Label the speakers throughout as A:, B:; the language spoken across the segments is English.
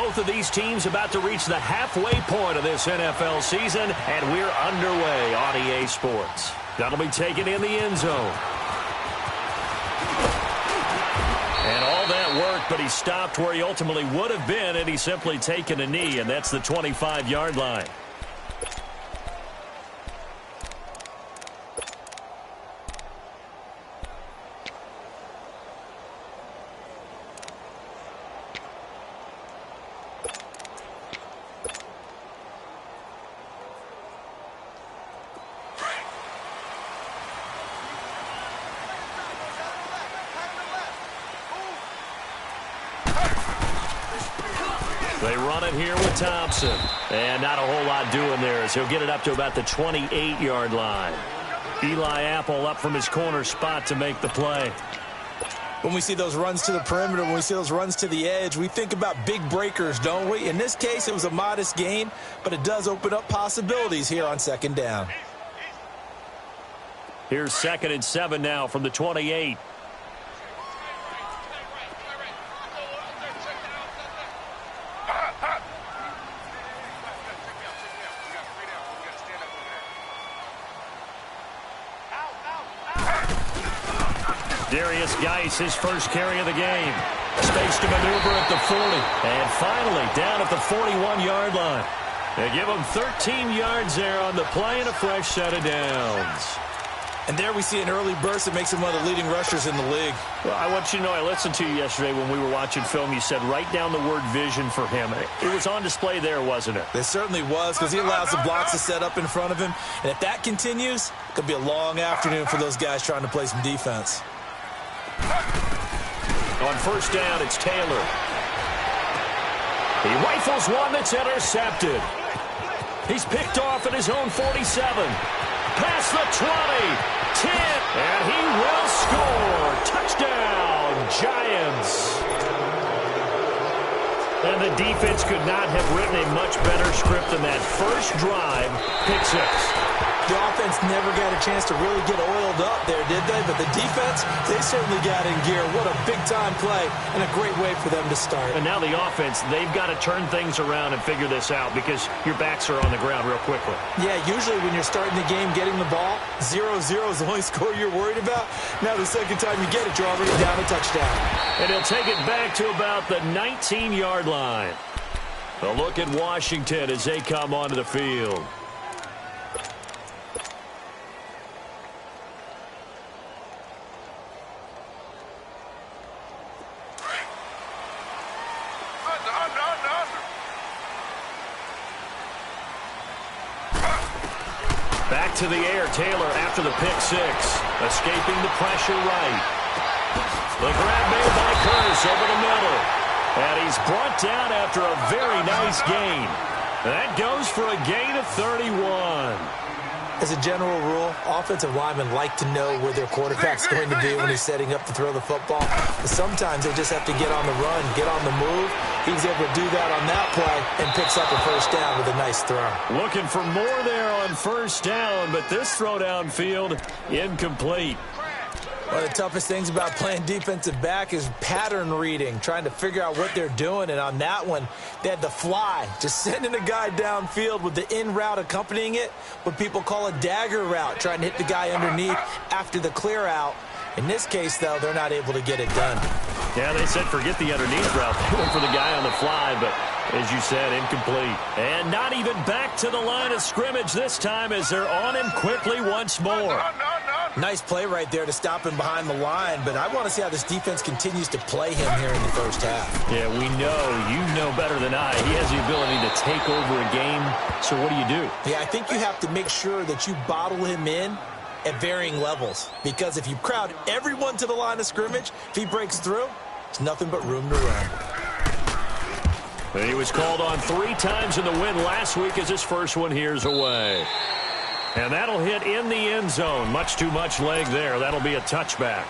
A: Both of these teams about to reach the halfway point of this NFL season, and we're underway on EA Sports. That'll be taken in the end zone. And all that work, but he stopped where he ultimately would have been had he simply taken a knee, and that's the 25-yard line. They run it here with Thompson. And not a whole lot doing there as he'll get it up to about the 28-yard line. Eli Apple up from his corner spot to make the play.
B: When we see those runs to the perimeter, when we see those runs to the edge, we think about big breakers, don't we? In this case, it was a modest gain, but it does open up possibilities here on second down.
A: Here's 2nd and 7 now from the 28. Darius Geis, his first carry of the game. Space to maneuver at the 40. And finally, down at the 41-yard line. They give him 13 yards there on the play and a fresh set of downs.
B: And there we see an early burst that makes him one of the leading rushers in the league.
A: Well, I want you to know, I listened to you yesterday when we were watching film. You said write down the word vision for him. It was on display there, wasn't it?
B: It certainly was, because he allows the blocks to set up in front of him. And if that continues, it could be a long afternoon for those guys trying to play some defense.
A: On first down, it's Taylor. He rifles one that's intercepted. He's picked off at his own 47. Past the 20, 10, and he will score. Touchdown, Giants. And the defense could not have written a much better script than that first drive, pick six.
B: The offense never got a chance to really get oiled up there, did they? But the defense, they certainly got in gear. What a big-time play and a great way for them to start.
A: And now the offense, they've got to turn things around and figure this out because your backs are on the ground real quickly.
B: Yeah, usually when you're starting the game getting the ball, 0-0 is the only score you're worried about. Now the second time you get it, you're already down a touchdown.
A: And he'll take it back to about the 19-yard line. A look at Washington as they come onto the field. Back to the air, Taylor after the pick six. Escaping the pressure right. The grab made by Curtis over the middle. And he's brought down after a very nice gain. That goes for a gain of 31.
B: As a general rule, offensive linemen like to know where their quarterback's going to be when he's setting up to throw the football. But sometimes they just have to get on the run, get on the move. He was able to do that on that play and picks up a first down with a nice throw.
A: Looking for more there on first down, but this throw downfield incomplete.
B: One of the toughest things about playing defensive back is pattern reading, trying to figure out what they're doing. And on that one, they had the fly, just sending a guy downfield with the in route accompanying it, what people call a dagger route, trying to hit the guy underneath after the clear out. In this case, though, they're not able to get it done.
A: Yeah, they said forget the underneath route. They went for the guy on the fly, but as you said, incomplete. And not even back to the line of scrimmage this time as they're on him quickly once more.
B: Nice play right there to stop him behind the line, but I want to see how this defense continues to play him here in the first half.
A: Yeah, we know. You know better than I. He has the ability to take over a game, so what do?
B: Yeah, I think you have to make sure that you bottle him in at varying levels, because if you crowd everyone to the line of scrimmage, if he breaks through, it's nothing but room to run.
A: And he was called on 3 times in the win last week as his first one here's away. And that'll hit in the end zone. Much too much leg there. That'll be a touchback.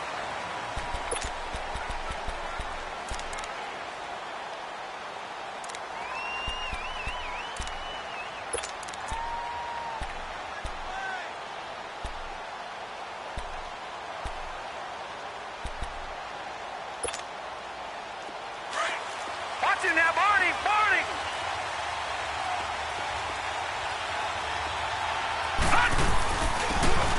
C: Watching now, Barney.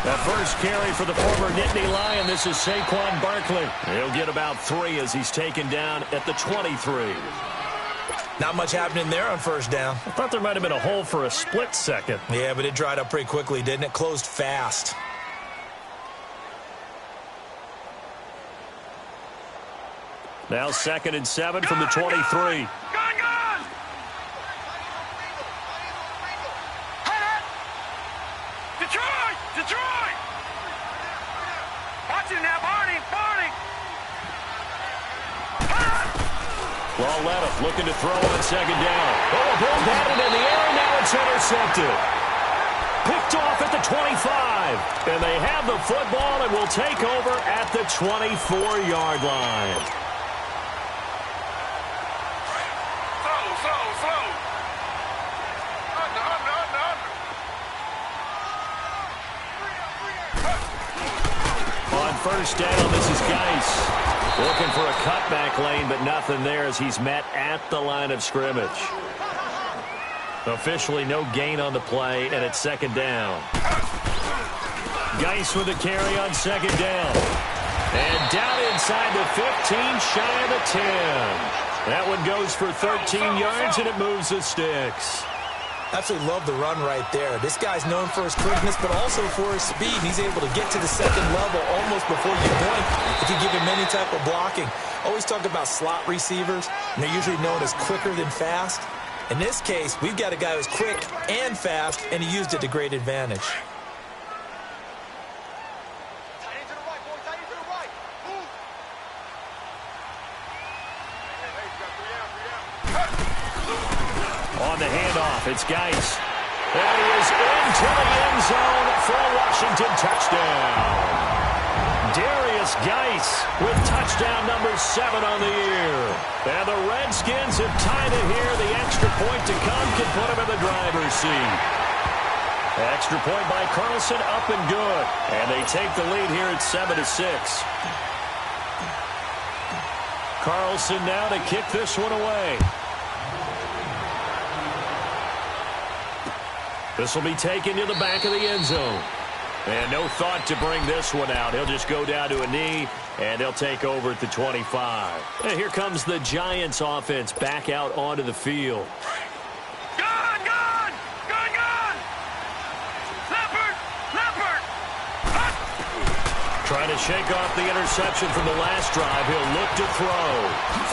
A: That first carry for the former Nittany Lion. This is Saquon Barkley. He'll get about 3 as he's taken down at the 23.
B: Not much happening there on first down.
A: I thought there might have been a hole for a split second.
B: Yeah, but it dried up pretty quickly, didn't it? Closed fast.
A: Now 2nd and 7 from the 23.
C: Detroit! Watch it now, Barney!
A: Lauletta looking to throw on 2nd down. Oh, ball batted in the air, now it's intercepted. Picked off at the 25. And they have the football and will take over at the 24-yard line.
C: Slow.
A: On first down, this is Geis. Looking for a cutback lane, but nothing there as he's met at the line of scrimmage. Officially no gain on the play, and it's 2nd down. Geis with a carry on 2nd down. And down inside the 15, shy of the 10. That one goes for 13 yards, and it moves the sticks.
B: Absolutely love the run right there. This guy's known for his quickness, but also for his speed. He's able to get to the 2nd level almost before you blink if you give him any type of blocking. Always talk about slot receivers, and they're usually known as quicker than fast. In this case, we've got a guy who's quick and fast, and he used it to great advantage.
A: On the handoff, it's Geis. And he is into the end zone for a Washington touchdown. Darius Geis with touchdown number 7 on the year. And the Redskins have tied it here. The extra point to come can put him in the driver's seat. Extra point by Carlson, up and good. And they take the lead here at 7-6. Carlson now to kick this one away. This will be taken to the back of the end zone. And no thought to bring this one out. He'll just go down to a knee, and he'll take over at the 25. And here comes the Giants offense back out onto the field.
C: Gun! Leopard!
A: Trying to shake off the interception from the last drive. He'll look to throw.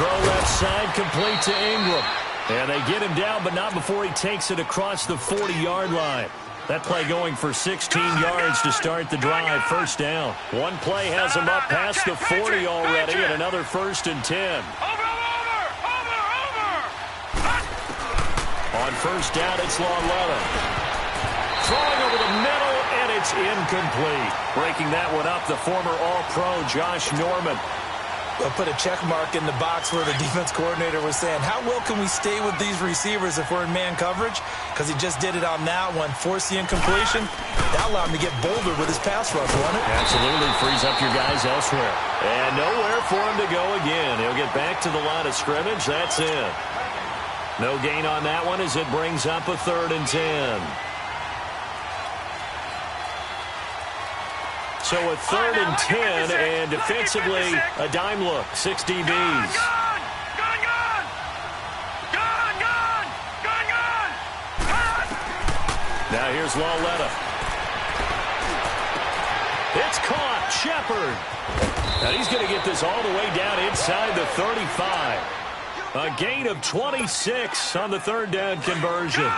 A: Throw left side, complete to Ingram. And they get him down, but not before he takes it across the 40-yard line. That play going for 16 yards to start the drive. First down. One play has him up past the 40 already, and another 1st and 10.
C: Over!
A: On first down, it's Lauletta. Throwing over the middle, and it's incomplete. Breaking that one up, the former All-Pro Josh Norman.
B: I'll put a check mark in the box where the defense coordinator was saying, how well can we stay with these receivers if we're in man coverage? Because he just did it on that one, forced the incompletion. That allowed him to get bolder with his pass rush, won't it?
A: Absolutely, frees up your guys elsewhere. And nowhere for him to go again. He'll get back to the line of scrimmage. That's it. No gain on that one as it brings up a 3rd and 10. So a 3rd and 10, and defensively, a dime look, 6 DBs.
C: Gun!
A: Now here's Lauletta. It's caught, Shepard. Now he's going to get this all the way down inside the 35. A gain of 26 on the 3rd down conversion.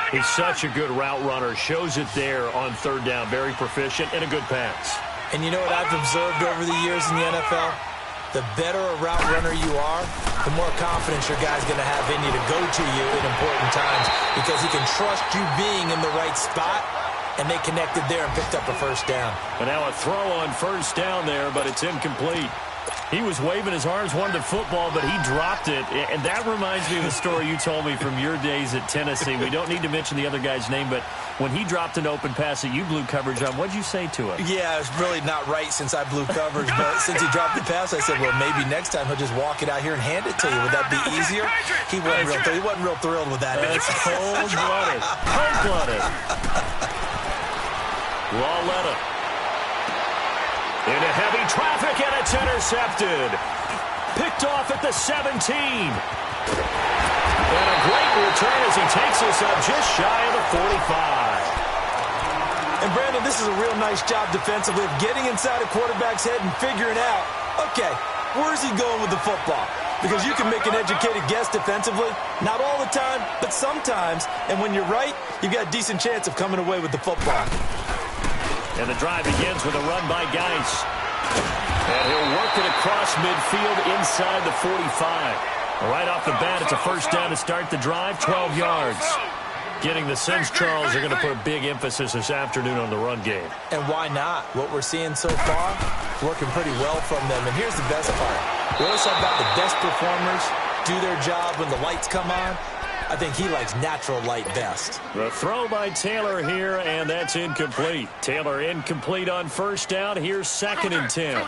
A: He's such a good route runner. Shows it there on 3rd down. Very proficient and a good pass.
B: And you know what I've observed over the years in the NFL? The better a route runner you are, the more confidence your guy's going to have in you to go to you in important times because he can trust you being in the right spot, and they connected there and picked up a 1st down.
A: And now a throw on 1st down there, but it's incomplete. He was waving his arms, wanted the football, but he dropped it. And that reminds me of the story you told me from your days at Tennessee. We don't need to mention the other guy's name, but when he dropped an open pass that you blew coverage on, what'd you say to him?
B: Yeah, it's really not right since I blew coverage, but since he dropped the pass, I said, well, maybe next time he'll just walk it out here and hand it to you. Would that be easier? He wasn't real thrilled with that.
A: That's cold-blooded. Cold-blooded. Lauletta. Into heavy traffic, and it's intercepted. Picked off at the 17. And a great return as he takes us up just shy of the 45.
B: And, Brandon, this is a real nice job defensively of getting inside a quarterback's head and figuring out, okay, where's he going with the football? Because you can make an educated guess defensively. Not all the time, but sometimes. And when you're right, you've got a decent chance of coming away with the football.
A: And the drive begins with a run by Geis. And he'll work it across midfield inside the 45. Right off the bat, it's a first down to start the drive, 12 yards. Getting the sense Charles are going to put a big emphasis this afternoon on the run game.
B: And why not? What we're seeing so far, working pretty well from them. And here's the best part. We always talk about the best performers do their job when the lights come on. I think he likes natural light best.
A: The throw by Taylor here, and that's incomplete. Taylor incomplete on first down. Here's 2nd and 10.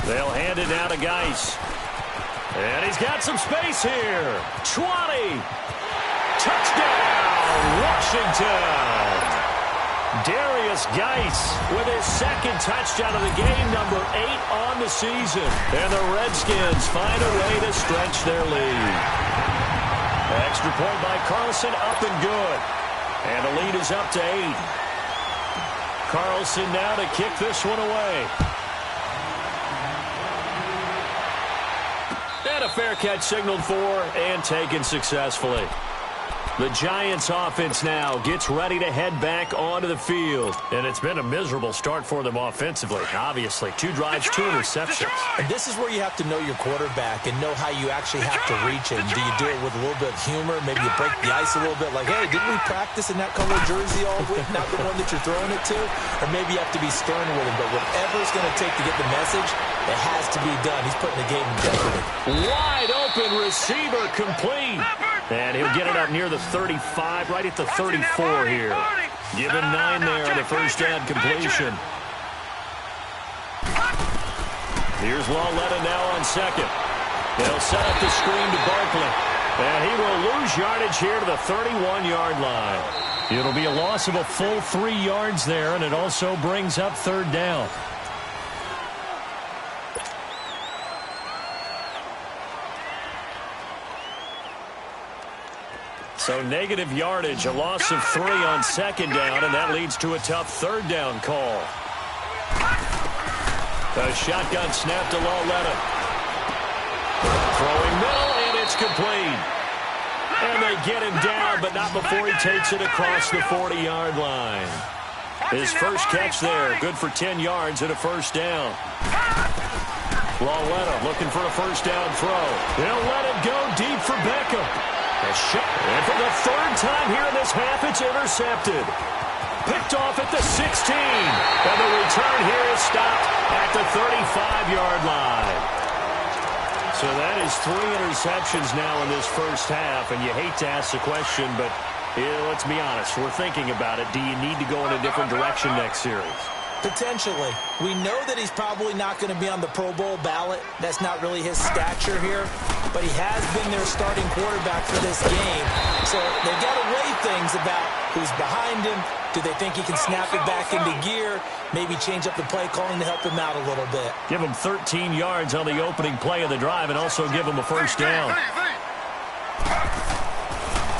A: They'll hand it now to Geis. And he's got some space here. 20. Touchdown, Washington. Darius Geis with his 2nd touchdown of the game, number 8 on the season. And the Redskins find a way to stretch their lead. Extra point by Carlson, up and good. And the lead is up to 8. Carlson now to kick this one away. And a fair catch signaled for and taken successfully. The Giants offense now gets ready to head back onto the field. And it's been a miserable start for them offensively. Obviously, 2 drives, 2 interceptions.
B: And this is where you have to know your quarterback and know how you actually have to reach him. Do you do it with a little bit of humor? Maybe you break the ice a little bit like, hey, didn't we practice in that color jersey all week? Not the one that you're throwing it to? Or maybe you have to be stern with him. But whatever it's going to take to get the message, it has to be done. He's putting the game in jeopardy.
A: Wide open receiver complete. And he'll get it up near the 35, right at the 34 here. Given 9 there on the first down completion. Here's Lauletta now on 2nd. They'll set up the screen to Barkley. And he will lose yardage here to the 31-yard line. It'll be a loss of a full 3 yards there, and it also brings up 3rd down. So negative yardage, a loss of 3 on 2nd down, and that leads to a tough 3rd down call. A shotgun snap to Lauletta. Throwing middle, and it's complete. And they get him down, but not before he takes it across the 40-yard line. His first catch there, good for 10 yards and a first down. Lauletta looking for a first down throw. They'll let it go deep for Beckham. And for the 3rd time here in this half, it's intercepted. Picked off at the 16. And the return here is stopped at the 35-yard line. So that is 3 interceptions now in this first half. And you hate to ask the question, but let's be honest. We're thinking about it. Do you need to go in a different direction next series?
B: Potentially. We know that he's probably not going to be on the Pro Bowl ballot. That's not really his stature here. But he has been their starting quarterback for this game. So they've got to weigh things about who's behind him. Do they think he can snap it back into gear? Maybe change up the play calling to help him out a little bit.
A: Give him 13 yards on the opening play of the drive and also give him a first down.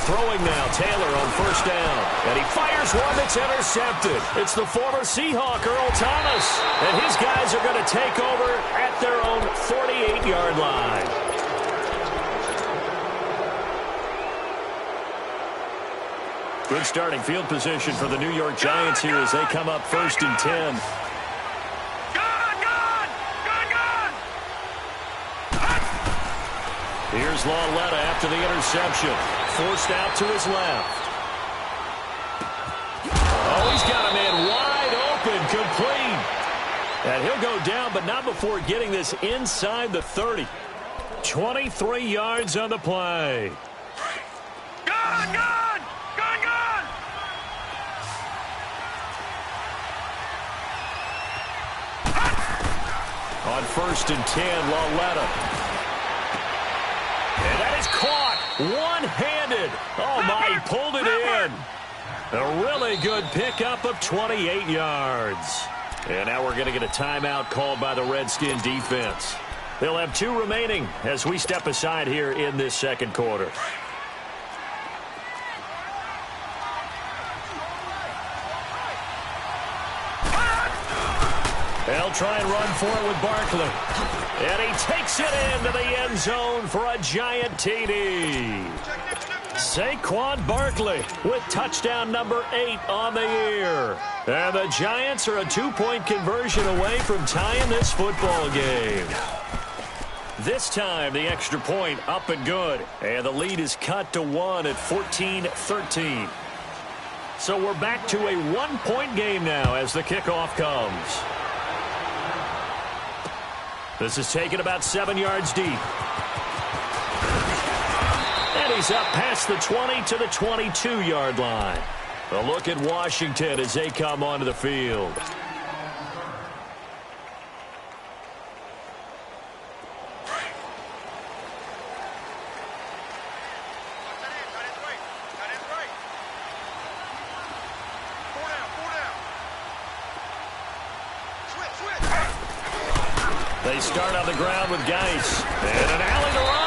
A: Throwing now, Taylor on first down. And he fires one that's intercepted. It's the former Seahawk, Earl Thomas. And his guys are going to take over at their own 48-yard line. Good starting field position for the New York Giants here as they come up 1st and 10. Here's Lauletta after the interception. Forced out to his left. Oh, he's got a man wide open, complete. And he'll go down, but not before getting this inside the 30. 23 yards on the play. On 1st and 10, Lauletta. is caught one-handed. Oh, my, he pulled it in. A really good pickup of 28 yards. And now we're going to get a timeout called by the Redskin defense. They'll have 2 remaining as we step aside here in this second quarter. They'll try and run for it with Barkley. And he takes it into the end zone for a giant TD. Saquon Barkley with touchdown number 8 on the year. And the Giants are a 2-point conversion away from tying this football game. This time, the extra point up and good. And the lead is cut to 1 at 14-13. So we're back to a 1-point game now as the kickoff comes. This is taken about 7 yards deep. And he's up past the 20 to the 22-yard line. A look at Washington as they come onto the field. They start on the ground with Geis. And an alley to run.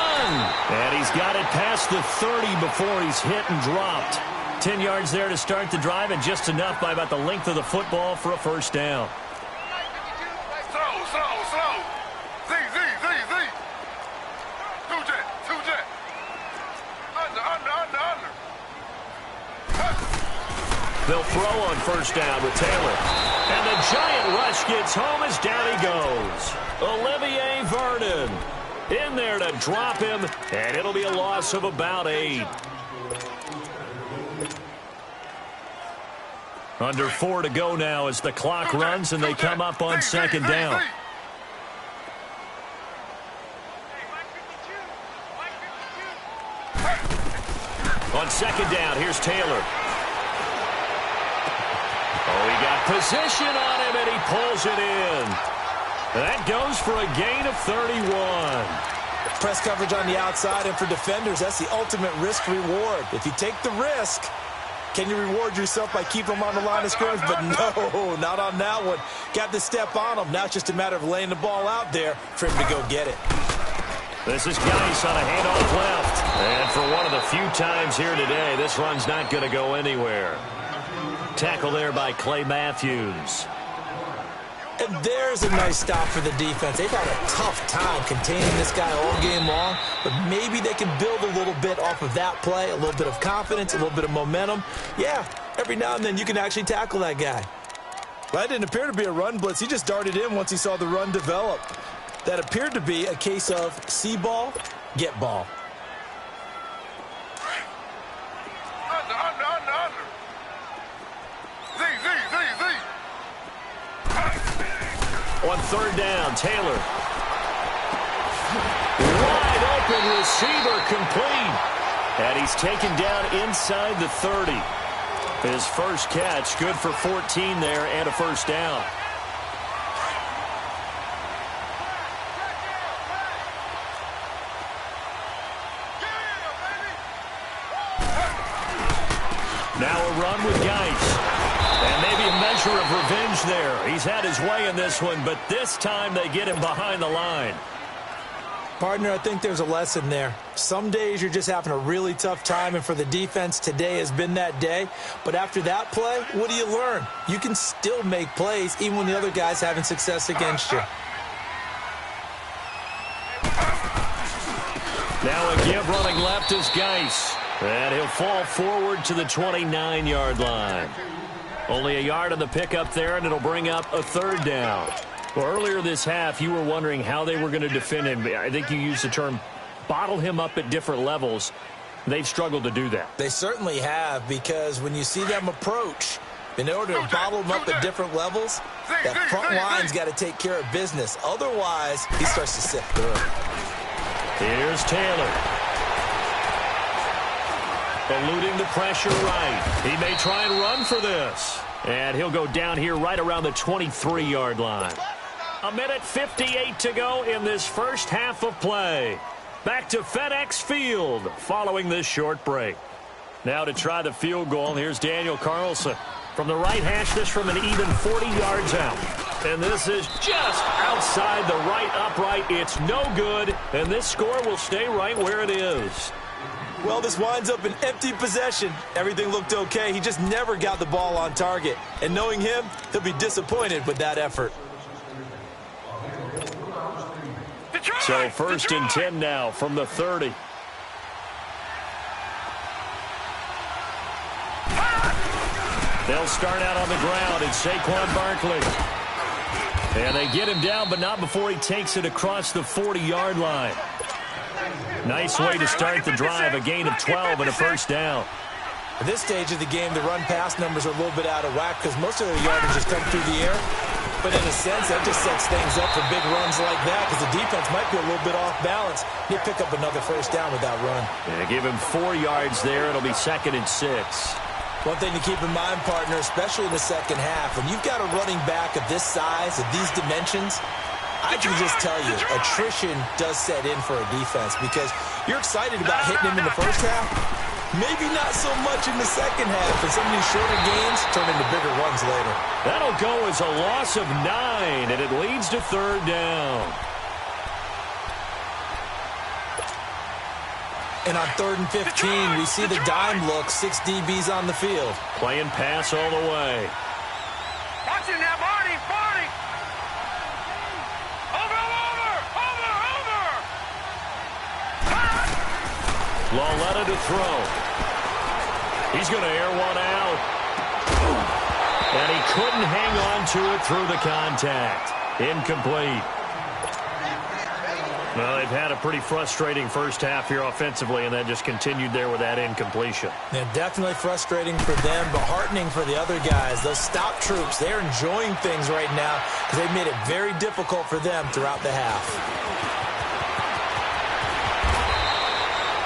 A: And he's got it past the 30 before he's hit and dropped. 10 yards there to start the drive, and just enough by about the length of the football for a first down.
C: Slow. Z. Two jet. Under.
A: They'll throw on first down with Taylor. And the giant rush gets home as down he goes. Olivier Vernon in there to drop him, and it'll be a loss of about 8. Under 4 to go now as the clock runs and they come up on second down. On second down, here's Taylor. Oh, he got position on him, and he pulls it in. That goes for a gain of 31.
B: Press coverage on the outside, and for defenders, that's the ultimate risk-reward. If you take the risk, can you reward yourself by keeping them on the line of scrimmage? But no, not on that one. Got to step on them. Now it's just a matter of laying the ball out there for him to go get it.
A: This is Geis on a handoff left. And for one of the few times here today, this run's not going to go anywhere. Tackle there by Clay Matthews.
B: And there's a nice stop for the defense. They've had a tough time containing this guy all game long, but maybe they can build a little bit off of that play, a little bit of confidence, a little bit of momentum. Yeah, every now and then you can actually tackle that guy. That didn't appear to be a run blitz. He just darted in once he saw the run develop. That appeared to be a case of see ball, get ball.
C: Under. Z.
A: On third down, Taylor. Wide open receiver complete. And he's taken down inside the 30. His first catch, good for 14 there and a first down. Now a run with Geis. And maybe a measure of revenge there. He's had his way in this one, but this time they get him behind the line.
B: Partner, I think there's a lesson there. Some days you're just having a really tough time, and for the defense, today has been that day. But after that play, what do you learn? You can still make plays even when the other guy's having success against you.
A: Now a give running left is Geis. And he'll fall forward to the 29-yard line. Only a yard on the pickup there, and it'll bring up a third down. Well, earlier this half, you were wondering how they were going to defend him. I think you used the term bottle him up at different levels. They've struggled to do that.
B: They certainly have, because when you see them approach, in order to bottle them up at different levels, that front line's got to take care of business. Otherwise, he starts to sift through.
A: Here's Taylor. Eluding the pressure right. He may try and run for this. And he'll go down here right around the 23-yard line. A minute 58 to go in this first half of play. Back to FedEx Field following this short break. Now to try the field goal, here's Daniel Carlson. From the right hash, this from an even 40 yards out. And this is just outside the right upright. It's no good, and this score will stay right where it is.
B: Well, this winds up an empty possession. Everything looked okay. He just never got the ball on target. And knowing him, he'll be disappointed with that effort.
A: So first and 10 now from the 30. They'll start out on the ground. It's Saquon Barkley. And they get him down, but not before he takes it across the 40-yard line. Nice way to start the drive, a gain of 12 and a first down.
B: At this stage of the game, the run-pass numbers are a little bit out of whack because most of their yardage has come through the air. But in a sense, that just sets things up for big runs like that because the defense might be a little bit off balance. He'll pick up another first down with that run.
A: Yeah, give him 4 yards there. It'll be 2nd and 6.
B: One thing to keep in mind, partner, especially in the second half, when you've got a running back of this size, of these dimensions, I can just tell you, attrition does set in for a defense because you're excited about hitting him in the first half. Maybe not so much in the second half, and some of these shorter gains turn into bigger runs later.
A: That'll go as a loss of 9, and it leads to 3rd down.
B: And on 3rd and 15, we see the dime look, 6 DBs on the field.
A: Playing pass all the way.
C: Watch it now, Barney! Over!
A: Lauletta to throw. He's going to air one out. And he couldn't hang on to it through the contact. Incomplete. Well, they've had a pretty frustrating first half here offensively, and that just continued there with that incompletion.
B: Yeah, definitely frustrating for them, but heartening for the other guys. Those stop troops, they're enjoying things right now because they've made it very difficult for them throughout the half.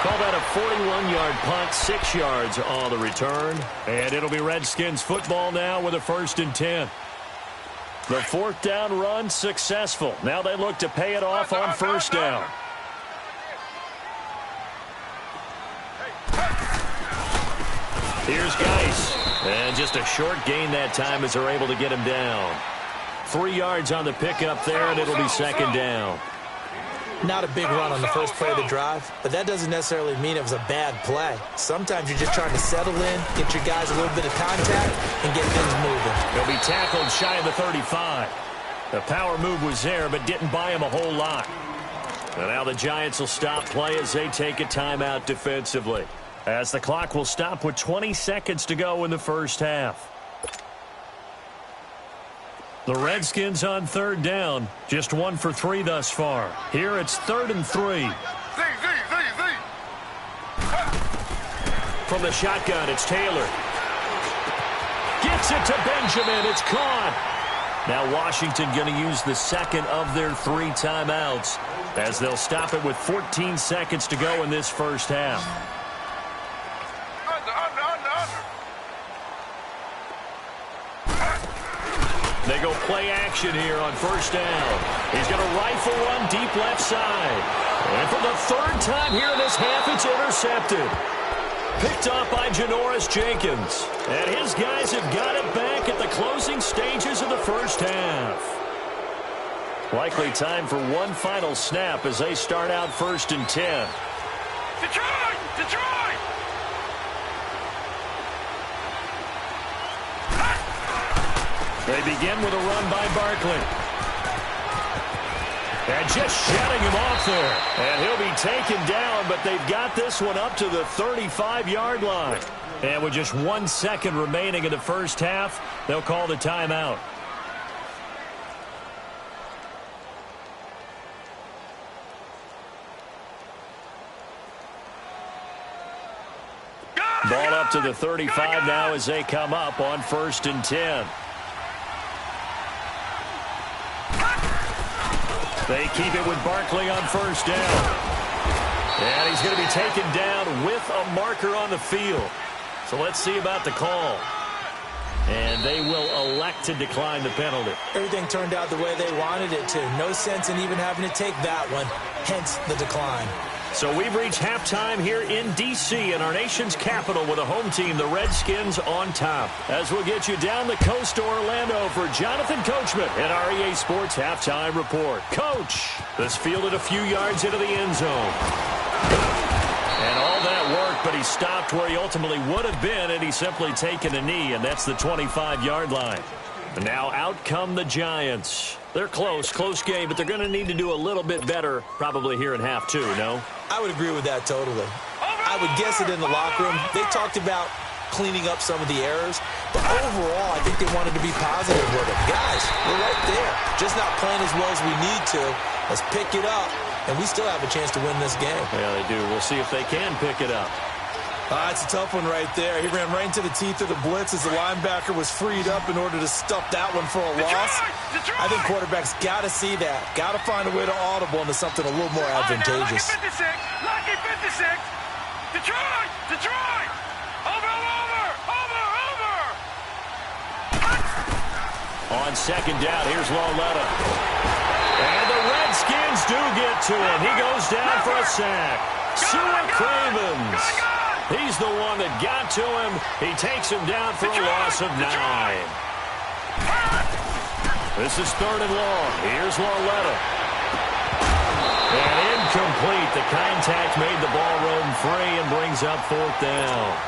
A: Call that a 41-yard punt, 6 yards on the return. And it'll be Redskins football now with a 1st and 10. The 4th down run successful. Now they look to pay it off on 1st down. Here's Geis. And just a short gain that time as they're able to get him down. 3 yards on the pickup there, and it'll be 2nd down.
B: Not a big run on the first play of the drive, but that doesn't necessarily mean it was a bad play. Sometimes you're just trying to settle in, get your guys a little bit of contact, and get things moving.
A: He'll be tackled shy of the 35. The power move was there, but didn't buy him a whole lot. And now the Giants will stop play as they take a timeout defensively. As the clock will stop with 20 seconds to go in the first half. The Redskins on 3rd down. Just 1 for 3 thus far. Here it's 3rd and 3. From the shotgun, it's Taylor. Gets it to Benjamin. It's caught. Now Washington going to use the 2nd of their 3 timeouts as they'll stop it with 14 seconds to go in this first half. They go play action here on 1st down. He's going to rifle one deep left side. And for the 3rd time here in this half, it's intercepted. Picked off by Janoris Jenkins. And his guys have got it back at the closing stages of the first half. Likely time for one final snap as they start out 1st and 10.
C: Detroit! Detroit!
A: They begin with a run by Barkley. And just shutting him off there. And he'll be taken down, but they've got this one up to the 35-yard line. And with just 1 second remaining in the first half, they'll call the timeout. Ball up to the 35 now as they come up on 1st and 10. They keep it with Barkley on 1st down. And he's going to be taken down with a marker on the field. So let's see about the call. And they will elect to decline the penalty.
B: Everything turned out the way they wanted it to. No sense in even having to take that one, hence the decline.
A: So we've reached halftime here in D.C. in our nation's capital with a home team, the Redskins, on top. As we'll get you down the coast to Orlando for Jonathan Coachman at our EA Sports Halftime Report. Coach, this fielded a few yards into the end zone. And all that work, but he stopped where he ultimately would have been had he simply taken a knee, and that's the 25-yard line. And now out come the Giants. They're close game, but they're going to need to do a little bit better probably here in half two, no?
B: I would agree with that totally. I would guess it in the locker room. They talked about cleaning up some of the errors, but overall, I think they wanted to be positive with it. Guys, we're right there. Just not playing as well as we need to. Let's pick it up, and we still have a chance to win this game.
A: Yeah, they do. We'll see if they can pick it up.
B: It's a tough one right there. He ran right into the teeth of the blitz as the linebacker was freed up in order to stuff that one for a loss. I think quarterbacks got to see that. Got to find a way to audible into something a little more advantageous.
C: Lucky 56. Detroit. Over.
A: On second down, here's Lauletta. And the Redskins do get to him. He goes down for a sack. Stuart Cravens. He's the one that got to him. He takes him down for a loss of 9. This is 3rd and long. Here's Lauletta. And incomplete. The contact made the ball roam free and brings up 4th down.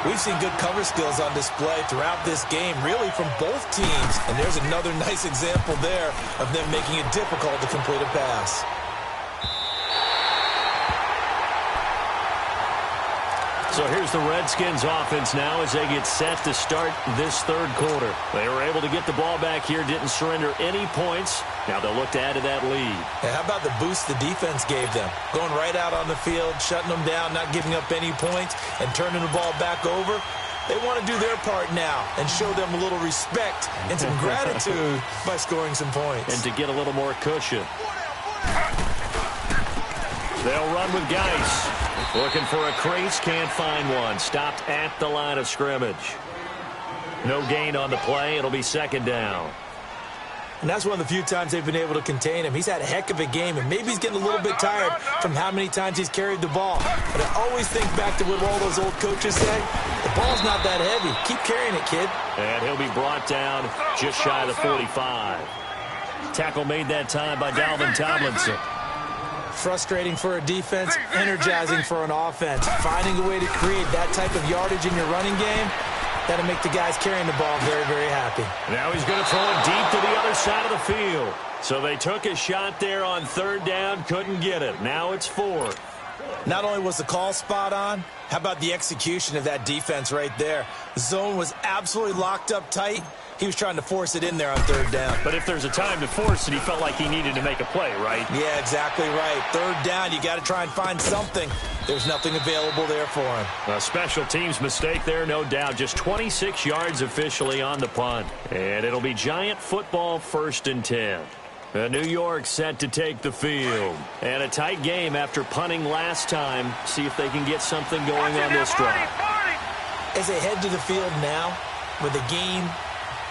B: We've seen good cover skills on display throughout this game, really from both teams. And there's another nice example there of them making it difficult to complete a pass.
A: So here's the Redskins offense now as they get set to start this 3rd quarter. They were able to get the ball back here, didn't surrender any points. Now they'll look to add to that lead.
B: And how about the boost the defense gave them? Going right out on the field, shutting them down, not giving up any points, and turning the ball back over. They want to do their part now and show them a little respect and some gratitude by scoring some points.
A: And to get a little more cushion. They'll run with Geis. Looking for a crease, can't find one. Stopped at the line of scrimmage. No gain on the play. It'll be 2nd down.
B: And that's one of the few times they've been able to contain him. He's had a heck of a game, and maybe he's getting a little bit tired from how many times he's carried the ball. But I always think back to what all those old coaches say. The ball's not that heavy. Keep carrying it, kid.
A: And he'll be brought down just shy of the 45. Tackle made that time by Dalvin Tomlinson.
B: Frustrating for a defense, energizing for an offense. Finding a way to create that type of yardage in your running game, that'll make the guys carrying the ball very, very happy.
A: Now he's going to throw it deep to the other side of the field. So they took a shot there on 3rd down, couldn't get it. Now it's 4th.
B: Not only was the call spot on, how about the execution of that defense right there? The zone was absolutely locked up tight. He was trying to force it in there on 3rd down.
A: But if there's a time to force it, he felt like he needed to make a play, right?
B: Yeah, exactly right. 3rd down, you got to try and find something. There's nothing available there for him.
A: A special teams mistake there, no doubt. Just 26 yards officially on the punt. And it'll be Giant football 1st and 10. New York set to take the field. And a tight game after punting last time. See if they can get something going on this drive.
B: As they head to the field now, with the game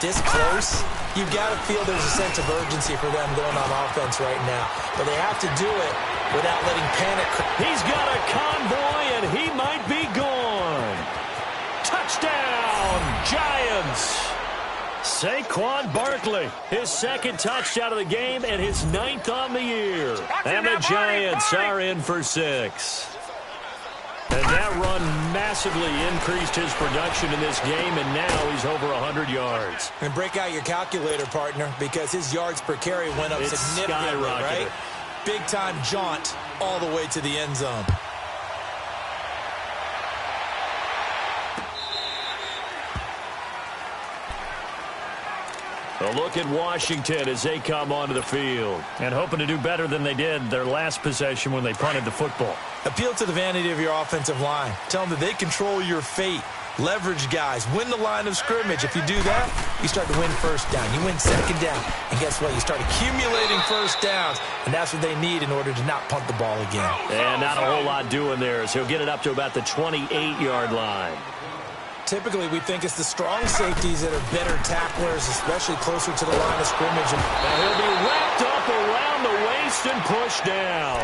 B: this close, you've got to feel there's a sense of urgency for them going on offense right now. But they have to do it without letting panic.
A: He's got a convoy, and he might be gone. Touchdown, Giants. Saquon Barkley, his 2nd touchdown of the game and his 9th on the year. And the Giants are in for 6. And that run massively increased his production in this game, and now he's over 100 yards.
B: And break out your calculator, partner, because his yards per carry went up significantly, right? Big-time jaunt all the way to the end zone.
A: A look at Washington as they come onto the field and hoping to do better than they did their last possession when they punted the football.
B: Appeal to the vanity of your offensive line. Tell them that they control your fate. Leverage guys. Win the line of scrimmage. If you do that, you start to win 1st down. You win 2nd down. And guess what? You start accumulating 1st downs. And that's what they need in order to not punt the ball again.
A: And not a whole lot doing there as he'll get it up to about the 28-yard line.
B: Typically, we think it's the strong safeties that are better tacklers, especially closer to the line of scrimmage.
A: And he'll be wrapped up around the waist and pushed down.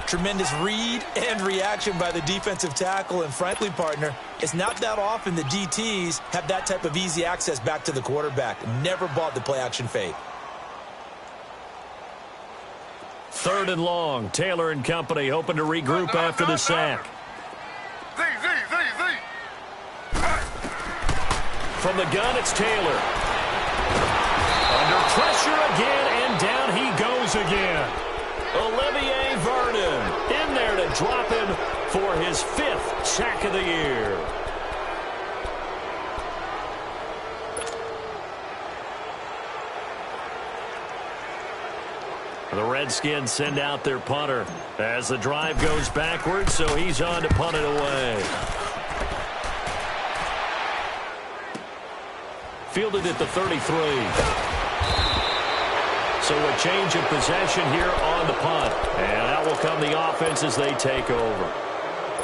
B: Tremendous read and reaction by the defensive tackle. And frankly, partner, it's not that often the DTs have that type of easy access back to the quarterback. Never bought the play-action fake.
A: 3rd and long. Taylor and company hoping to regroup after the sack. From the gun, it's Taylor. Under pressure again, and down he goes again. Olivier Vernon in there to drop him for his 5th sack of the year. The Redskins send out their punter as the drive goes backwards, so he's on to punt it away. Fielded at the 33. So a change of possession here on the punt. And that will come the offense as they take over.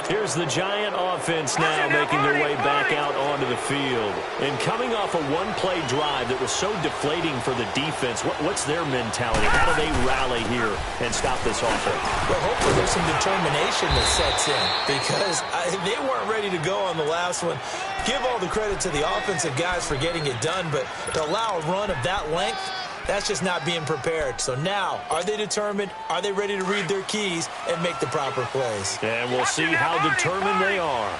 A: Here's the Giant offense now making their way back out onto the field. And coming off a one-play drive that was so deflating for the defense, what's their mentality? How do they rally here and stop this offense?
B: Well, hopefully there's some determination that sets in because they weren't ready to go on the last one. Give all the credit to the offensive guys for getting it done, but to allow a run of that length, that's just not being prepared. So now, are they determined? Are they ready to read their keys and make the proper plays?
A: And we'll see how determined they are.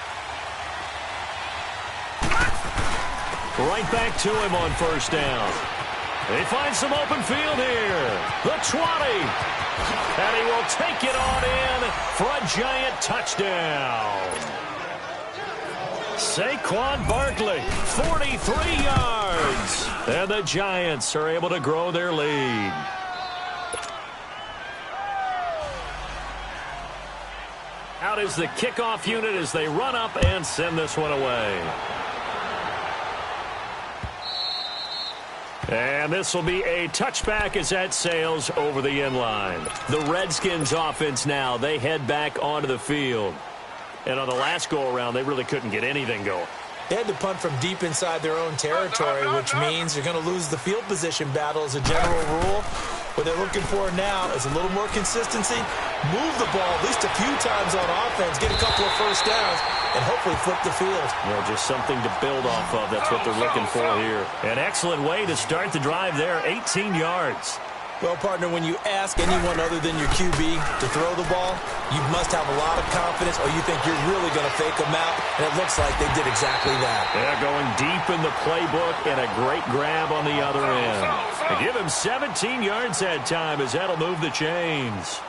A: Right back to him on 1st down. They find some open field here. The 20. And he will take it on in for a Giant touchdown. Saquon Barkley, 43 yards. And the Giants are able to grow their lead. Out is the kickoff unit as they run up and send this one away. And this will be a touchback as that sails over the end line. The Redskins offense now, they head back onto the field. And on the last go-around, they really couldn't get anything going.
B: They had to punt from deep inside their own territory, which means they're going to lose the field position battle as a general rule. What they're looking for now is a little more consistency, move the ball at least a few times on offense, get a couple of 1st downs, and hopefully flip the field.
A: Just something to build off of. That's what they're looking for here. An excellent way to start the drive there, 18 yards.
B: Well, partner, when you ask anyone other than your QB to throw the ball, you must have a lot of confidence or you think you're really going to fake them out, and it looks like they did exactly that.
A: Yeah, going deep in the playbook and a great grab on the other end. They give him 17 yards that time as that'll move the chains.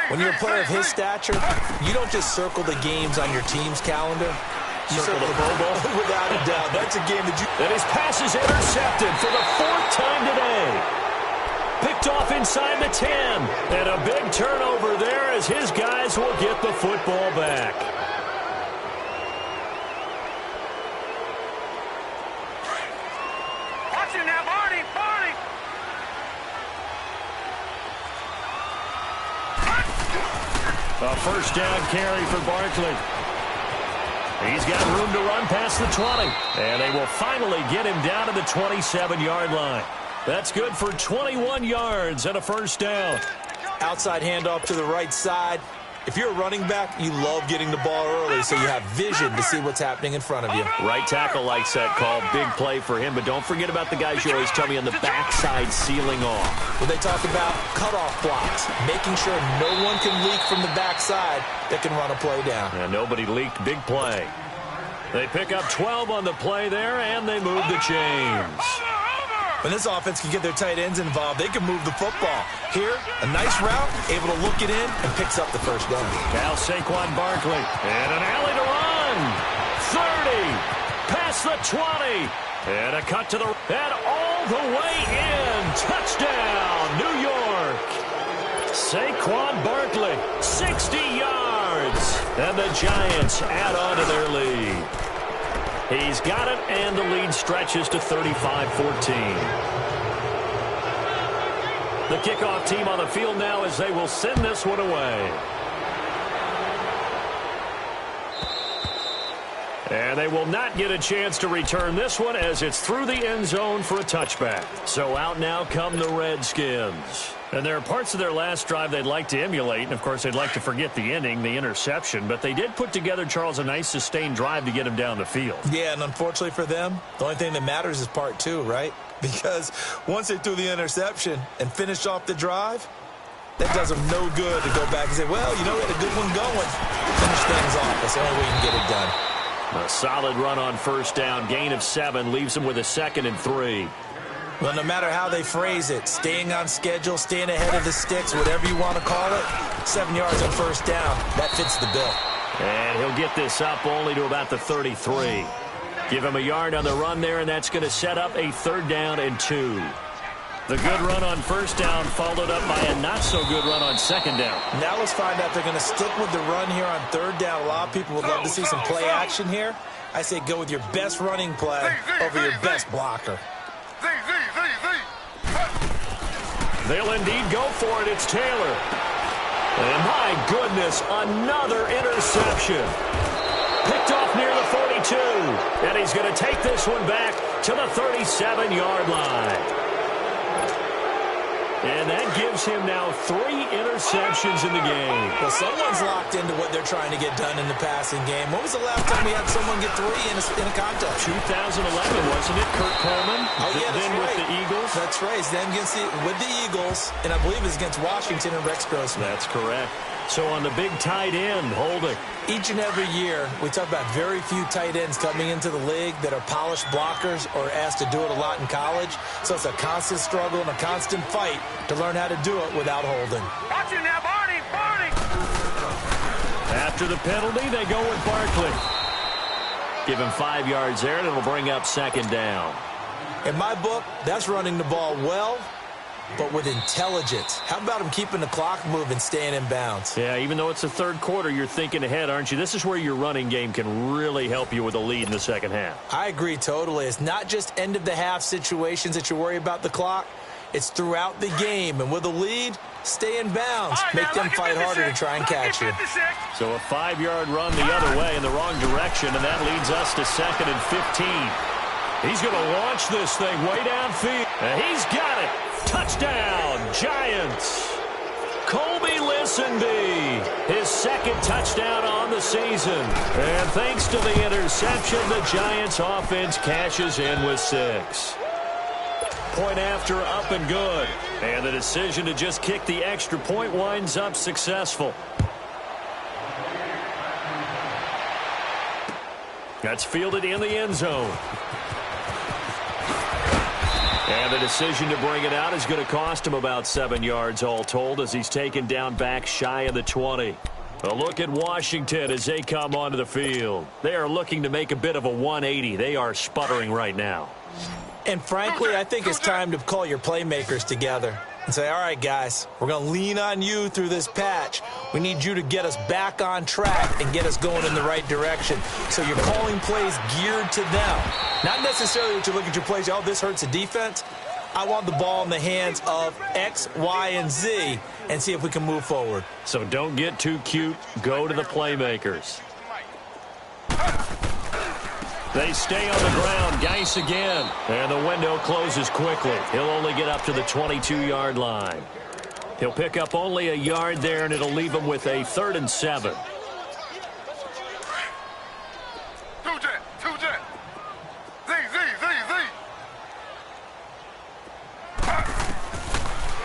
B: When you're a player of his stature, you don't just circle the games on your team's calendar. You circle the Bobo. Without a doubt. That's a game that you...
A: And his pass is intercepted for the 4th time today. Picked off inside the 10. And a big turnover there as his guys will get the football back.
C: Watch it now, Barney, Barney.
A: A 1st down carry for Barkley. He's got room to run past the 20. And they will finally get him down to the 27-yard line. That's good for 21 yards and a 1st down.
B: Outside handoff to the right side. If you're a running back, you love getting the ball early so you have vision to see what's happening in front of you.
A: Right tackle likes that call. Big play for him, but don't forget about the guys you always tell me on the backside sealing off.
B: Well, they talk about cutoff blocks, making sure no one can leak from the backside that can run a play down.
A: And nobody leaked. Big play. They pick up 12 on the play there, and they move the chains.
B: When this offense can get their tight ends involved, they can move the football. Here, a nice route, able to look it in, and picks up the 1st down.
A: Now Saquon Barkley, and an alley to run. 30, past the 20, and a cut to the, and all the way in. Touchdown, New York. Saquon Barkley, 60 yards, and the Giants add on to their lead. He's got it, and the lead stretches to 35-14. The kickoff team on the field now as they will send this one away. And they will not get a chance to return this one as it's through the end zone for a touchback. So out now come the Redskins. And there are parts of their last drive they'd like to emulate. And, of course, they'd like to forget the inning, the interception. But they did put together, Charles, a nice sustained drive to get him down the field.
B: Yeah, and unfortunately for them, the only thing that matters is part two, right? Because once they threw the interception and finished off the drive, that does them no good to go back and say, well, you know, we had a good one going. Finish things off. That's the only way you can get it done.
A: A solid run on first down. Gain of 7 leaves them with a 2nd and 3.
B: Well, no matter how they phrase it, staying on schedule, staying ahead of the sticks, whatever you want to call it, 7 yards on first down, that fits the bill.
A: And he'll get this up only to about the 33. Give him a yard on the run there, and that's going to set up a 3rd down and 2. The good run on first down followed up by a not-so-good run on 2nd down.
B: Now let's find out if they're going to stick with the run here on 3rd down. A lot of people would love to see some play action here. I say go with your best running play over your best blocker.
A: They'll indeed go for it. It's Taylor. And my goodness, another interception. Picked off near the 42. And he's going to take this one back to the 37-yard line. And that gives him now 3 interceptions in the game.
B: Well, someone's locked into what they're trying to get done in the passing game. When was the last time we had someone get 3 in a contest?
A: 2011, wasn't it? Kurt Coleman.
B: Oh, yeah, that's
A: then
B: right.
A: With the Eagles.
B: That's right. It's then with the Eagles, and I believe it's against Washington and Rex Grossman.
A: That's correct. So on the big tight end, holding.
B: Each and every year, we talk about very few tight ends coming into the league that are polished blockers or asked to do it a lot in college. So it's a constant struggle and a constant fight to learn how to do it without holding.
C: Watch it now, Barney, Barney.
A: After the penalty, they go with Barkley. Give him 5 yards there, and it'll bring up 2nd down.
B: In my book, that's running the ball well, but with intelligence. How about him keeping the clock moving, staying in bounds?
A: Yeah, even though it's the 3rd quarter, you're thinking ahead, aren't you? This is where your running game can really help you with a lead in the 2nd half.
B: I agree totally. It's not just end-of-the-half situations that you worry about the clock. It's throughout the game. And with a lead, stay in bounds.
C: Right,
B: make them fight harder to try and catch you.
A: So a 5-yard run the other way in the wrong direction, and that leads us to 2nd and 15. He's going to launch this thing way downfield. And he's got it. Touchdown, Giants. Colby Listenby, his 2nd touchdown on the season. And thanks to the interception, the Giants offense cashes in with 6. Point after, up and good. And the decision to just kick the extra point winds up successful. That's fielded in the end zone. And the decision to bring it out is going to cost him about 7 yards all told as he's taken down back shy of the 20. A look at Washington as they come onto the field. They are looking to make a bit of a 180. They are sputtering right now.
B: And frankly, I think it's time to call your playmakers together and say, all right, guys, we're going to lean on you through this patch. We need you to get us back on track and get us going in the right direction. So you're calling plays geared to them. Not necessarily that you look at your plays, oh, this hurts the defense. I want the ball in the hands of X, Y, and Z and see if we can move forward.
A: So don't get too cute. Go to the playmakers. They stay on the ground. Geis again. And the window closes quickly. He'll only get up to the 22-yard line. He'll pick up only a yard there, and it'll leave him with a 3rd and 7.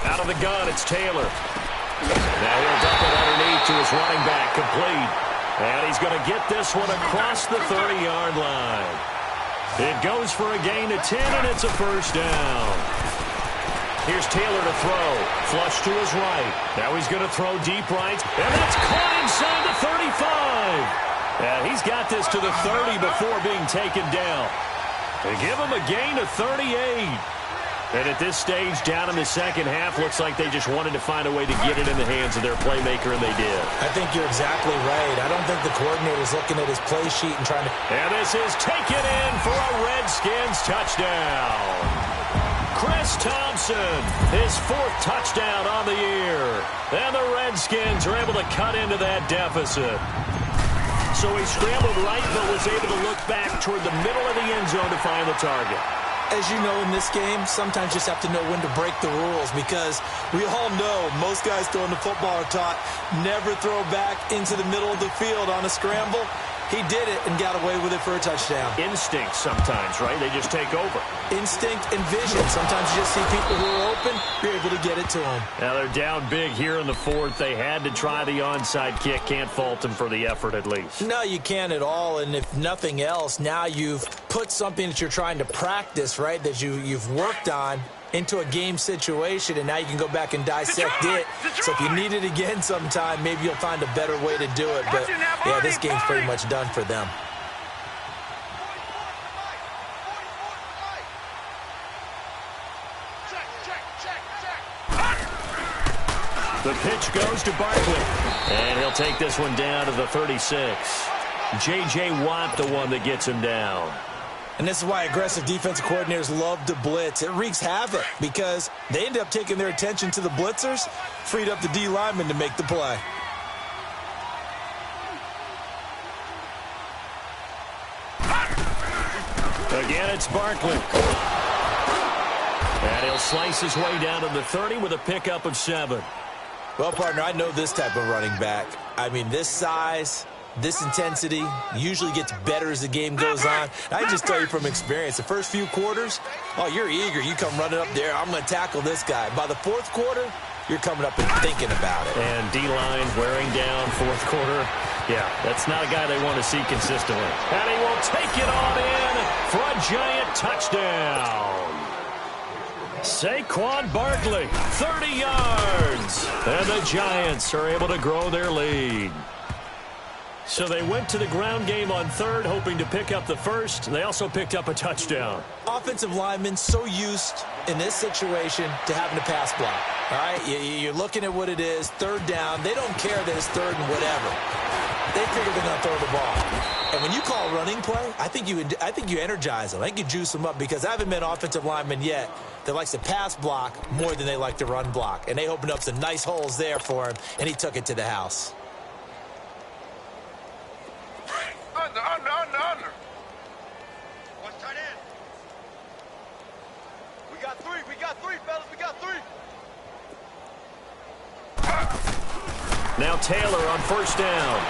A: Out of the gun, it's Taylor. Now he'll dump it underneath to his running back, complete. And he's going to get this one across the 30-yard line. It goes for a gain of 10, and it's a 1st down. Here's Taylor to throw. Flush to his right. Now he's going to throw deep right. And that's caught inside the 35. And he's got this to the 30 before being taken down. They give him a gain of 38. And at this stage, down in the 2nd half, looks like they just wanted to find a way to get it in the hands of their playmaker, and they did.
B: I think you're exactly right. I don't think the coordinator's looking at his play sheet and trying to...
A: And this is taken in for a Redskins touchdown. Chris Thompson, his 4th touchdown on the year. And the Redskins are able to cut into that deficit. So he scrambled right, but was able to look back toward the middle of the end zone to find the target.
B: As you know, in this game, sometimes you just have to know when to break the rules, because we all know most guys throwing the football are taught never throw back into the middle of the field on a scramble. He did it and got away with it for a touchdown.
A: Instinct sometimes, right? They just take over.
B: Instinct and vision. Sometimes you just see people who are open, you're able to get it to them.
A: Now they're down big here in the fourth. They had to try the onside kick. Can't fault them for the effort at least.
B: No, you can't at all. And if nothing else, now you've put something that you're trying to practice, right, that you've worked on into a game situation, and now you can go back and dissect it. So if you need it again sometime, maybe you'll find a better way to do it. But, yeah, this game's pretty much done for them.
A: The pitch goes to Barkley, and he'll take this one down to the 36. J.J. Watt, the one that gets him down.
B: And this is why aggressive defensive coordinators love to blitz. It wreaks havoc because they end up taking their attention to the blitzers, freed up the D lineman to make the play.
A: Again, it's Barkley. And he'll slice his way down to the 30 with a pickup of 7.
B: Well, partner, I know this type of running back. I mean, this size, this intensity usually gets better as the game goes on. I just tell you from experience, the first few quarters, oh, you're eager. You come running up there, I'm going to tackle this guy. By the fourth quarter, you're coming up and thinking about it.
A: And D-line wearing down fourth quarter. Yeah, that's not a guy they want to see consistently. And he will take it on in for a giant touchdown. Saquon Barkley, 30 yards. And the Giants are able to grow their lead. So they went to the ground game on third, hoping to pick up the first. They also picked up a touchdown.
B: Offensive linemen so used in this situation to having to pass block. All right, you're looking at what it is, third down. They don't care that it's third and whatever. They figure they're going to throw the ball. And when you call a running play, I think you energize them. I think you juice them up, because I haven't met an offensive lineman yet that likes to pass block more than they like to run block. And they opened up some nice holes there for him, and he took it to the house.
C: Under. What's tight end? We got three, fellas. We got three.
A: Now Taylor on first down.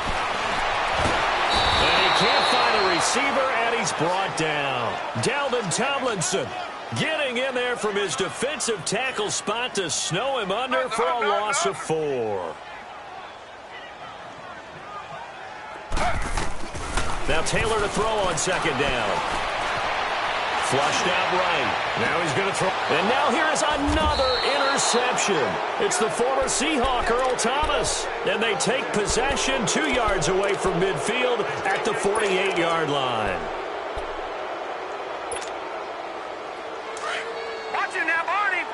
A: And he can't find a receiver, and he's brought down. Dalvin Tomlinson getting in there from his defensive tackle spot to snow him under for a loss of 4. Now Taylor to throw on second down. Flushed out right. Now he's going to throw. And now here is another interception. It's the former Seahawk, Earl Thomas. And they take possession 2 yards away from midfield at the 48-yard line.
C: Watch it now, Barney.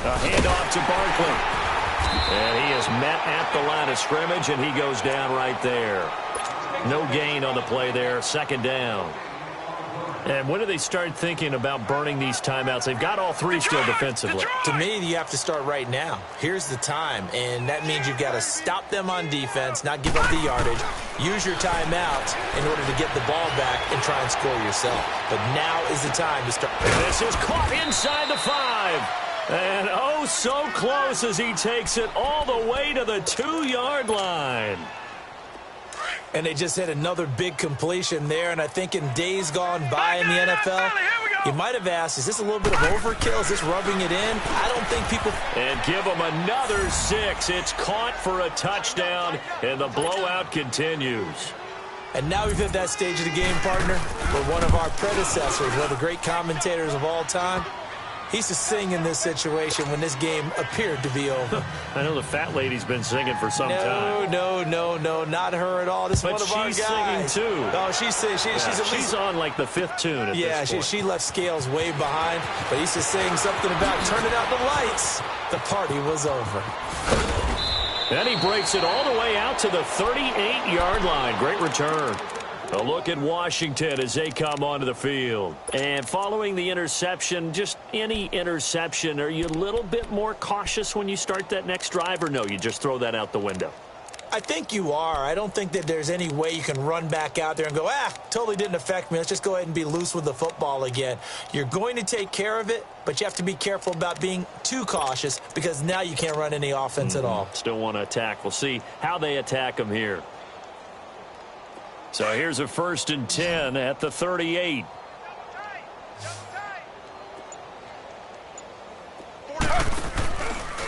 A: A handoff to Barkley. And he is met at the line of scrimmage, and he goes down right there. No gain on the play there, second down. And when do they start thinking about burning these timeouts? They've got all three still defensively.
B: To me, you have to start right now. Here's the time, and that means you've got to stop them on defense, not give up the yardage, use your timeouts in order to get the ball back and try and score yourself. But now is the time to start.
A: This is caught inside the 5. And oh, so close as he takes it all the way to the 2-yard line.
B: And they just hit another big completion there. And I think in days gone by in the NFL, you might have asked, is this a little bit of overkill? Is this rubbing it in? I don't think people...
A: And give him another 6. It's caught for a touchdown, and the blowout continues.
B: And now we've hit that stage of the game, partner, where one of our predecessors, one of the great commentators of all time, he used to sing in this situation when this game appeared to be over.
A: I know the fat lady's been singing for some time.
B: No, not her at all. This is one of our guys.
A: But she's singing, too.
B: Oh, she's
A: on, like, the 5th tune at this point.
B: She left Scales way behind, but he used to sing something about turning out the lights. The party was over.
A: And he breaks it all the way out to the 38-yard line. Great return. A look at Washington as they come onto the field. And following the interception, just any interception, are you a little bit more cautious when you start that next drive, or no, you just throw that out the window?
B: I think you are. I don't think that there's any way you can run back out there and go, totally didn't affect me. Let's just go ahead and be loose with the football again. You're going to take care of it, but you have to be careful about being too cautious because now you can't run any offense at all.
A: Still want to attack. We'll see how they attack them here. So here's a 1st and 10 at the 38.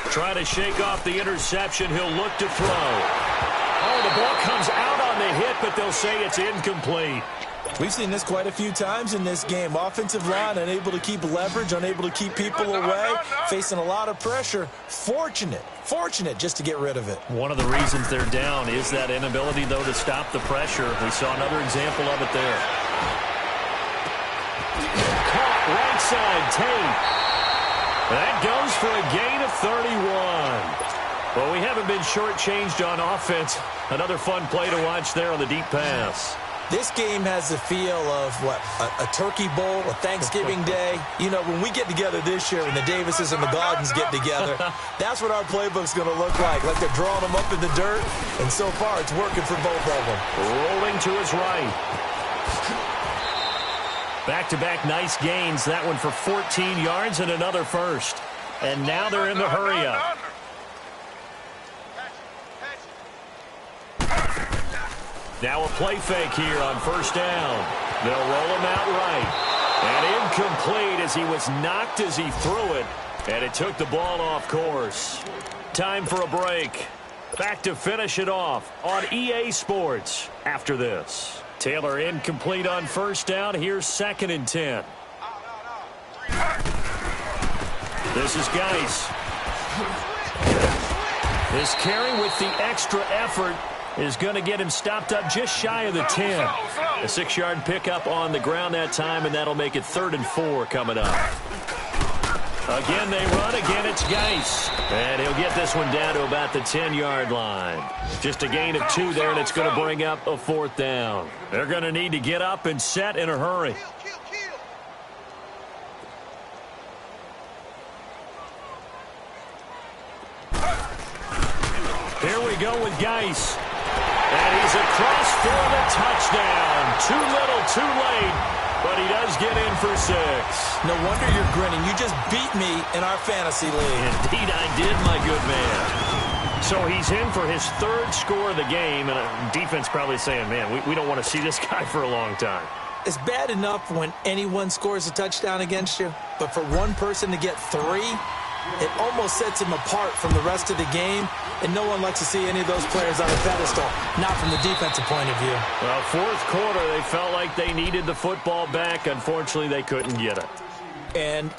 A: Trying to shake off the interception. He'll look to throw. Oh, the ball comes out on the hit, but they'll say it's incomplete.
B: We've seen this quite a few times in this game. Offensive line unable to keep leverage, unable to keep people away, facing a lot of pressure. Fortunate just to get rid of it.
A: One of the reasons they're down is that inability, though, to stop the pressure. We saw another example of it there. Caught right side, Tate. That goes for a gain of 31. Well, we haven't been shortchanged on offense. Another fun play to watch there on the deep pass.
B: This game has the feel of, a turkey bowl, a Thanksgiving day. You know, when we get together this year, when the Davises and the Gardens get together, that's what our playbook's going to look like they're drawing them up in the dirt, and so far it's working for both of them.
A: Rolling to his right. Back-to-back nice gains. That one for 14 yards and another first. And now they're in the hurry-up. Now a play fake here on 1st down. They'll roll him out right. And incomplete as he was knocked as he threw it. And it took the ball off course. Time for a break. Back to finish it off on EA Sports after this. Taylor incomplete on 1st down. Here's 2nd and 10. This is Geis. His carry with the extra effort is going to get him stopped up just shy of the 10. A 6-yard pickup on the ground that time, and that'll make it 3rd and 4 coming up. Again, they run. Again, it's Geis. And he'll get this one down to about the 10-yard line. Just a gain of 2 there, and it's going to bring up a 4th down. They're going to need to get up and set in a hurry. Here we go with Geis. And he's across for the touchdown. Too little, too late. But he does get in for 6.
B: No wonder you're grinning. You just beat me in our fantasy league.
A: Indeed I did, my good man. So he's in for his 3rd score of the game. And defense probably saying, man, we don't want to see this guy for a long time.
B: It's bad enough when anyone scores a touchdown against you. But for one person to get 3, it almost sets him apart from the rest of the game. And no one likes to see any of those players on a pedestal, not from the defensive point of view.
A: Well, 4th quarter, they felt like they needed the football back. Unfortunately, they couldn't get it.
B: And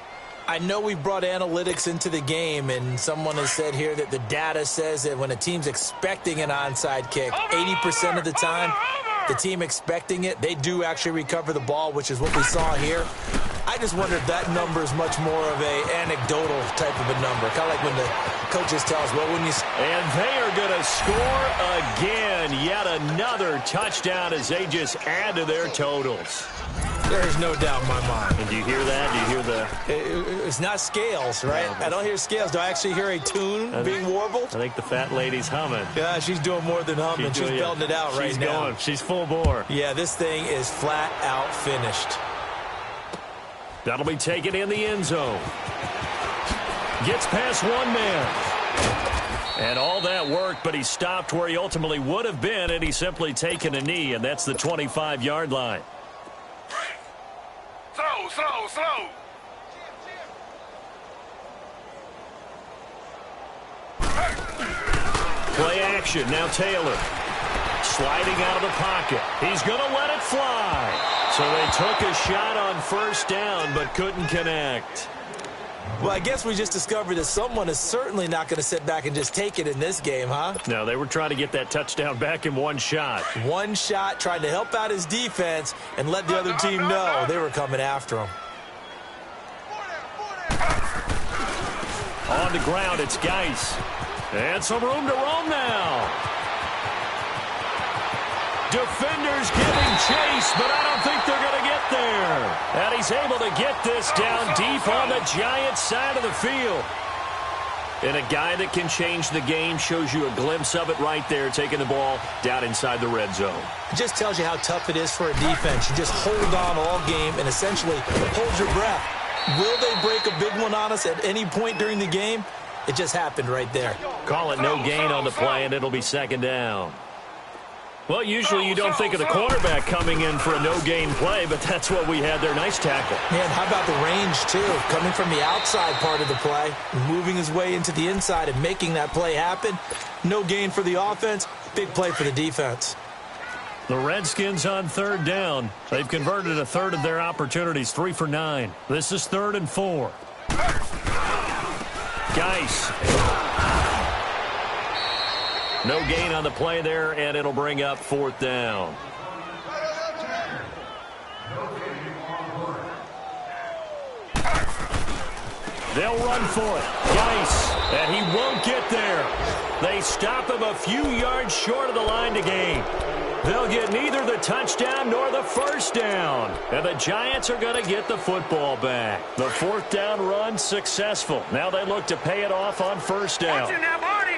B: I know we brought analytics into the game, and someone has said here that the data says that when a team's expecting an onside kick, 80% of the time, the team expecting it, they do actually recover the ball, which is what we saw here. I just wonder if that number is much more of a anecdotal type of a number. Kind of like when the coaches tell us, well, when you...
A: And they are going to score again. Yet another touchdown as they just add to their totals.
B: There's no doubt in my mind.
A: And do you hear that? Do you hear the...
B: It's not scales, right? I don't hear scales. Do I actually hear a tune being warbled?
A: I think the fat lady's humming.
B: Yeah, she's doing more than humming. She's belting it out right now.
A: She's going. She's full bore.
B: Yeah, this thing is flat out finished.
A: That'll be taken in the end zone. Gets past one man. And all that worked, but he stopped where he ultimately would have been, and he's simply taken a knee, and that's the 25-yard line.
C: Slow.
A: Play action. Now Taylor. Sliding out of the pocket. He's going to let it fly. So they took a shot on 1st down, but couldn't connect.
B: Well, I guess we just discovered that someone is certainly not going to sit back and just take it in this game, huh?
A: No, they were trying to get that touchdown back in one shot.
B: One shot, trying to help out his defense and let the other team know they were coming after him.
A: On the ground, it's Geis. And some room to roam now. Defenders giving chase, but I don't think they're going to get there. And he's able to get this down deep on the Giants' side of the field. And a guy that can change the game shows you a glimpse of it right there, taking the ball down inside the red zone.
B: It just tells you how tough it is for a defense. You just hold on all game and essentially hold your breath. Will they break a big one on us at any point during the game? It just happened right there.
A: Call it no gain on the play, and it'll be second down. Well, usually you don't think of the quarterback coming in for a no-gain play, but that's what we had there. Nice tackle.
B: Man, how about the range, too? Coming from the outside part of the play, moving his way into the inside and making that play happen. No gain for the offense, big play for the defense.
A: The Redskins on third down. They've converted a third of their opportunities, 3 for 9. This is 3rd and 4. Geis. No gain on the play there, and it'll bring up 4th down. They'll run for it. Geis, and he won't get there. They stop him a few yards short of the line to gain. They'll get neither the touchdown nor the first down. And the Giants are going to get the football back. The 4th down run successful. Now they look to pay it off on 1st down.
C: Watch it now, Barney!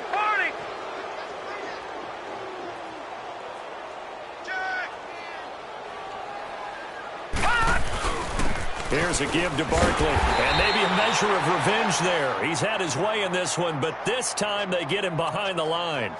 A: Here's a give to Barkley, and maybe a measure of revenge there. He's had his way in this one, but this time they get him behind the line.